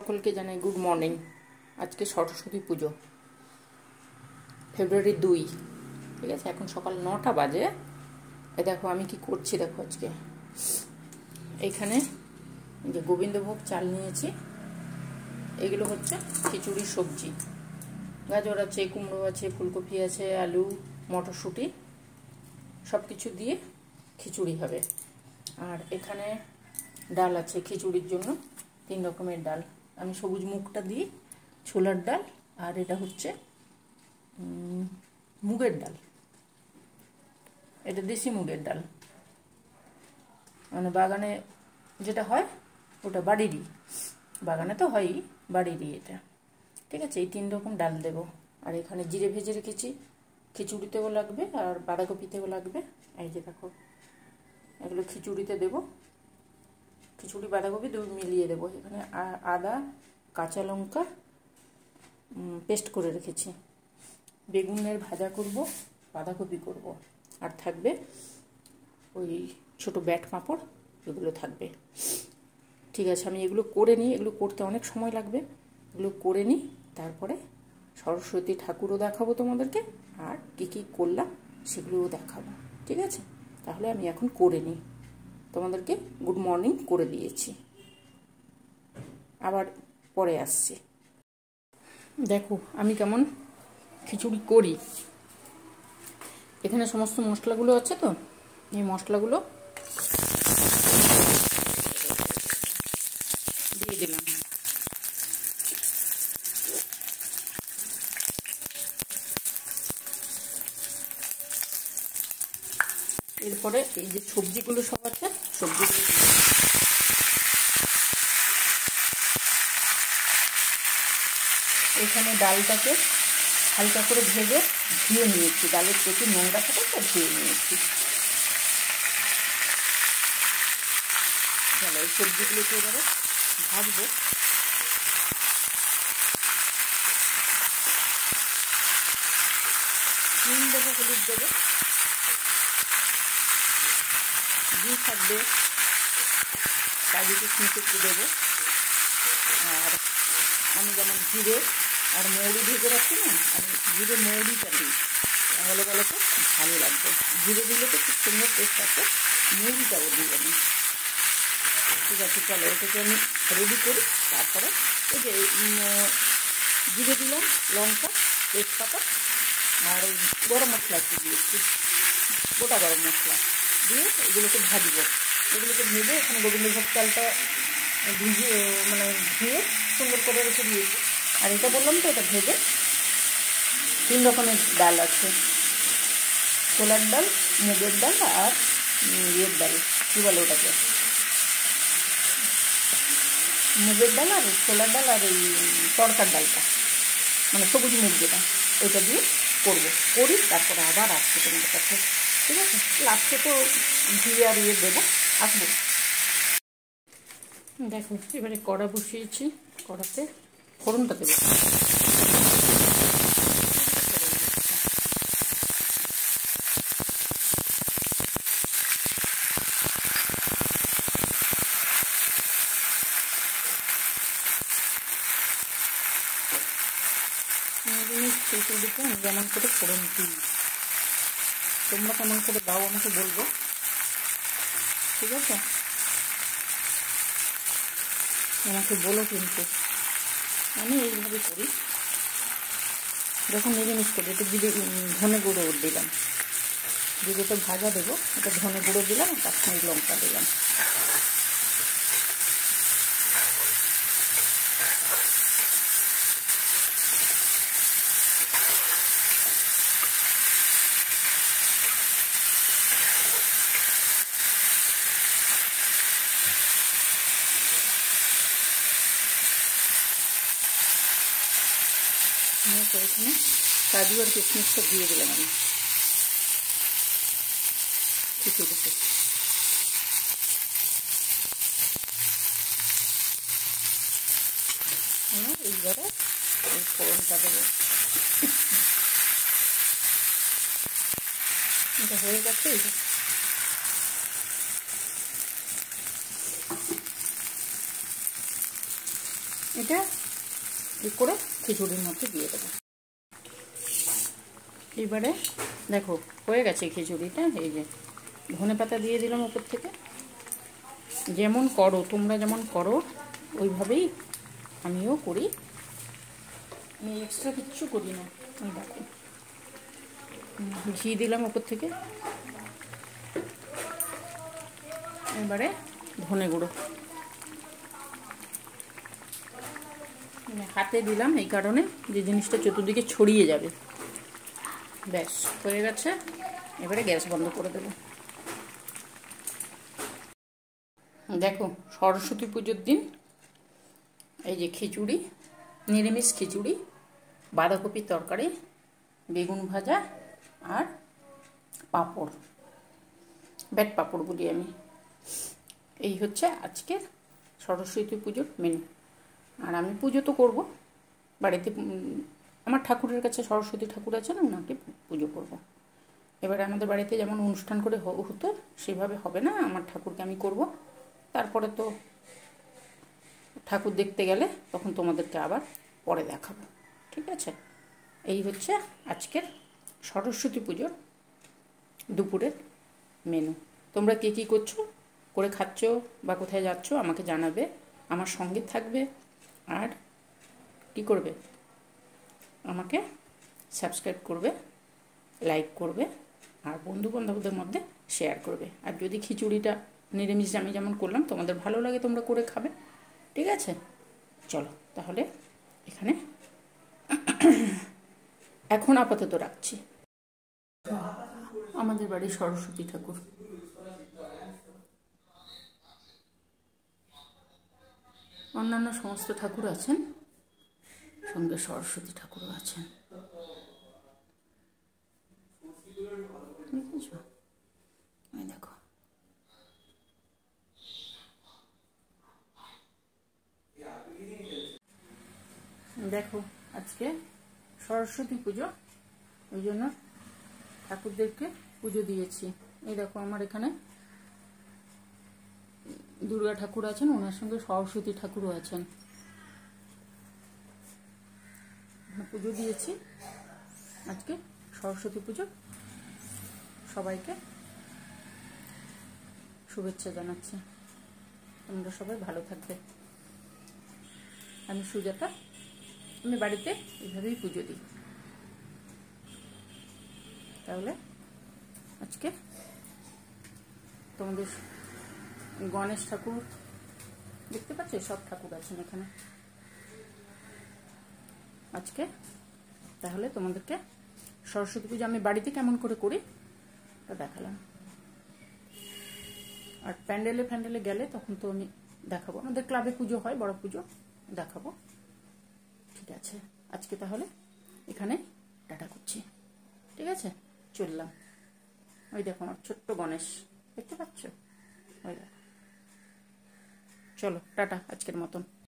সকলকে জানাই good morning. আজকে সরস্বতী পুজো, ফেব্রুয়ারি 2। ঠিক আছে, এখন সকাল 9টা বাজে। এই দেখো আমি কি করছি, দেখো আজকে এইখানে যে গোবিন্দভোগ চাল নিয়েছি, এগুলো হচ্ছে খিচুড়ির সবজি। গাজর আছে, কুমড়ো আছে, ফুলকপি আছে, আলু, মটরশুঁটি সব কিছু দিয়ে খিচুড়ি হবে। আর এখানে ডাল আছে খিচুড়ির জন্য, 3 রকমের ডাল। আমি সবুজ মুগটা দিই, ছোলার ডাল, আর এটা হচ্ছে মুগের ডাল। এটা দেশি মুগের ডাল, মানে বাগানে যেটা হয় ওটা বাড়িরই, বাগানে তো হয়ই, বাড়িরই এটা। ঠিক আছে, এই 3 রকম ডাল দেব। আর এখানে জিরে ভেজে রেখেছি, খিচুড়িতেও লাগবে আর বাঁধাকপিতেও লাগবে। এই যে দেখো, এগুলো খিচুড়িতে দেব, খিচুড়ি বাঁধাকপি 2 মিলিয়ে দেবো। এখানে আদা, কাঁচা লঙ্কা পেস্ট করে রেখেছি। বেগুনের ভাজা করব, বাঁধাকপি করব, আর থাকবে ওই ছোট ব্যাট পাঁপড়, এগুলো থাকবে। ঠিক আছে, আমি এগুলো করে নিই, এগুলো করতে অনেক সময় লাগবে। এগুলো করে নিই, তারপরে সরস্বতী ঠাকুরও দেখাবো তোমাদেরকে, আর কী কী করলাম সেগুলোও দেখাবো। ঠিক আছে, তাহলে আমি এখন করে নিই, তোমাদেরকে গুড মর্নিং করে দিয়েছি, আবার পরে আসছি। দেখো আমি কেমন খিচুড়ি করি। এখানে সমস্ত মশলাগুলো আছে, তো এই মশলাগুলো দিয়ে দিলাম। এরপরে এই যে সবজিগুলো সব আছে, সবজিগুলো এখানে ডালটাকে হালকা করে ভেজে ধুয়ে নিয়েছি, ডালের প্রচুর নোংরা থাকে তো ধুয়ে নিয়েছি। চলো এই সবজিগুলোকে এবারে ভাজবো। নুন দেবো, হলুদ দেবো, ঘি থাকবে, কাজু কিশমিশ একটু দেবো। আর আমি যেমন জিরে আর মৌরি ভেজে রাখছি না, আমি জিরে মৌরিটা দিই, তাহলে বলো তো ভালো লাগবে। জিরে দিলে তো খুব সুন্দর টেস্ট আছে, মৌরিটাও দিই আমি। ঠিক আছে, চলো এটাকে আমি রেডি করি। তারপরে এই যে জিরে দিলাম, লঙ্কা, তেজপাতা, আর ওই গরম মশলা একটু দিয়েছি, গোটা গরম মশলা দিয়ে এগুলোকে ভাজবো। এগুলোকে ভেজে এখানে গোবিন্দভোগ চালটা ভিজিয়ে মানে ধুয়ে সুন্দর করে রেখে দিয়েছি। আর এটা বললাম তো, এটা ভেজে 3 রকমের ডাল আছে, ছোলার ডাল, মুগের ডাল, আর ইয়ের ডাল, কী বলে ওটাকে, মুগের ডাল আর ছোলার ডাল, আর এই তড়কার ডালটা মানে সবুজ মুগ যেটা, ওইটা দিয়ে করবো। করি তারপরে আবার আসবো তোমাদের কাছে। ঠিক আছে, লাস্টে তো ঘি আর ইয়ে দেবো, আসবো। দেখো এবারে কড়া বসিয়েছি, কড়াতে ফোড়নটা দেবো। খিচুড়িতে আমি যেমন করে ফোড়ন দিই, তোমরা কেমন করে দাও আমাকে বলবো। ঠিক আছে, আমাকে বলো কিন্তু। আমি এইভাবে করি যখন নিরামিষ করি। এটা ধনে গুঁড়ো দিলাম, যেটা ভাজা দেবো এটা ধনে গুঁড়ো দিলাম, কাশ্মীরি লঙ্কা দিলাম। এখানে কাজু আর কিশমিশটা দিয়ে দিলাম আমি খিচুড়িতে। এইবারে এই ফোড়নটা দেবো। এটা হয়ে গেছে। এটা এই করে খিচুড়ির মধ্যে দিয়ে দেবো। এবারে দেখো হয়ে গেছে খিচুড়িটা। এই যে ধনেপাতা দিয়ে দিলাম ওপর থেকে। যেমন করো তোমরা, যেমন করো ওইভাবেই আমিও করি, আমি এক্সট্রা কিচ্ছু করি না। এই দেখো ঘি দিলাম ওপর থেকে। এবারে ধনে গুঁড়ো হাতে দিলাম এই কারণে যে জিনিসটা চতুর্দিকে ছড়িয়ে যাবে। ব্যাস হয়ে গেছে। এবারে গ্যাস বন্ধ করে দেবো। দেখো সরস্বতী পুজোর দিন এই যে খিচুড়ি, নিরামিষ খিচুড়ি, বাঁধাকপির তরকারি, বেগুন ভাজা আর পাঁপড়, ব্যাট পাঁপড় বলি আমি। এই হচ্ছে আজকের সরস্বতী পুজোর মেনু। আর আমি পুজো তো করবো বাড়িতে, আমার ঠাকুরের কাছে সরস্বতী ঠাকুর আছে না, ওনাকে পুজো করব। এবারে আমাদের বাড়িতে যেমন অনুষ্ঠান করে হতো সেভাবে হবে না, আমার ঠাকুরকে আমি করব। তারপরে তো ঠাকুর দেখতে গেলে তখন তোমাদেরকে আবার পরে দেখাবো, ঠিক আছে? এই হচ্ছে আজকের সরস্বতী পুজোর দুপুরের মেনু। তোমরা কে কী করছো, করে খাচ্ছ বা কোথায় যাচ্ছ আমাকে জানাবে, আমার সঙ্গে থাকবে। আর কি করবে, আমাকে সাবস্ক্রাইব করবে, লাইক করবে, আর বন্ধুবান্ধবদের মধ্যে শেয়ার করবে। আর যদি খিচুড়িটা নিরামিষ আমি যেমন করলাম তোমাদের ভালো লাগে তোমরা করে খাবে, ঠিক আছে? চলো তাহলে এখানে এখন আপাতত রাখছি। আমাদের বাড়ির সরস্বতী ঠাকুর, অন্যান্য সমস্ত ঠাকুর আছেন, সঙ্গে সরস্বতী ঠাকুরও আছেন। দেখো দেখো আজকে সরস্বতী পুজো, ওই জন্য ঠাকুরদেরকে পুজো দিয়েছি। এই দেখো আমার এখানে দুর্গা ঠাকুর আছেন, ওনার সঙ্গে সরস্বতী ঠাকুরও আছেন। পুজো দিয়েছি আজকে সরস্বতী পুজো। সবাইকে শুভেচ্ছা জানাচ্ছি। তোমরা সবাই ভালো থাকবে। আমি সুজাতা, আমি বাড়িতে এইভাবেই পুজো দিই। তাহলে আজকে তোমাদের গণেশ ঠাকুর দেখতে পাচ্ছ, সব ঠাকুর আছেন এখানে আজকে। তাহলে তোমাদেরকে সরস্বতী পুজো আমি বাড়িতে কেমন করে করি তা দেখালাম। আর প্যান্ডেলে গেলে তখন তো আমি দেখাবো, আমাদের ক্লাবে পুজো হয়, বড় পুজো, দেখাবো, ঠিক আছে? আজকে তাহলে এখানে টাটা করছি, ঠিক আছে? চললাম। ওই দেখো আমার ছোট্ট গণেশ, দেখতে পাচ্ছ? ওই দেখো। চলো টাটা আজকের মতন।